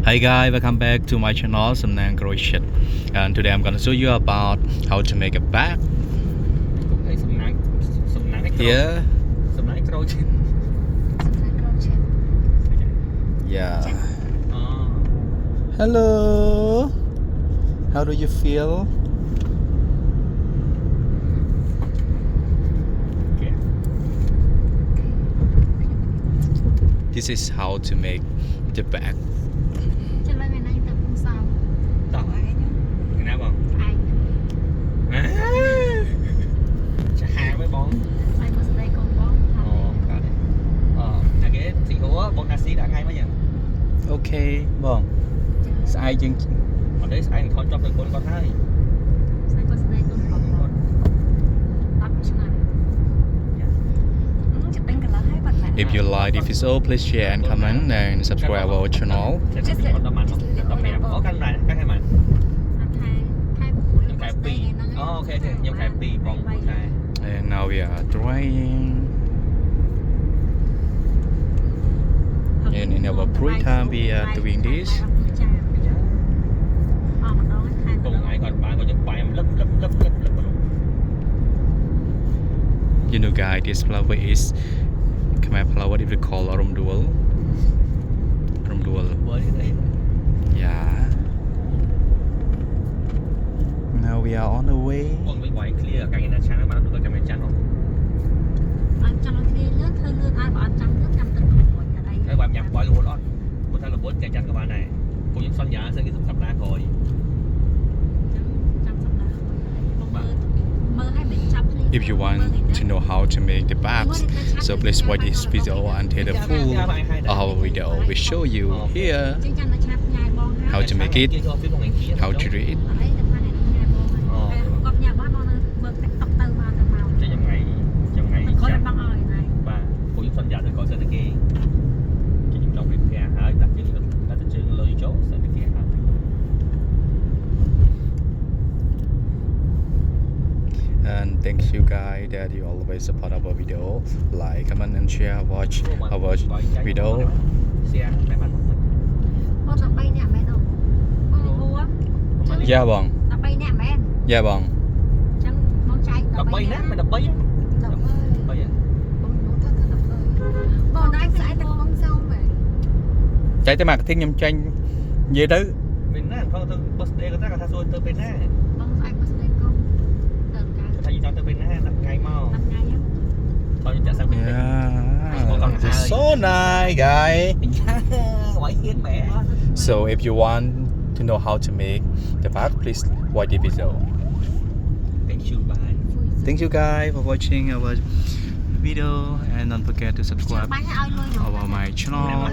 Hi guys, welcome back to my channel Somnang Crochet, and today I'm gonna show you about how to make a bag. Here, yeah. Hello. How do you feel? This is how to make the bag. Okay, bon. Sai chừng. Ở đấy sai con cho con hai. If you like this video, please share and comment and subscribe our channel. And now we are drying. And in our free time, we are doing this. You know, guys, this flower is Khmer flower. If we call rumdual. Yeah. Now we are on the way. If you want to know how to make the bags, so please watch this video until the full of our video. We show you here how to make it, how to do it. And thank you guys that you always support our video, like, comment and share, watch our video. Yeah bong. Yeah bong. Chạy tới marketing nhầm tranh gì đó. Yeah, it's so nice, guys. So if you want to know how to make the bag, please watch the video. Thank you, bye. Thank you guys for watching our video, and don't forget to subscribe our my channel.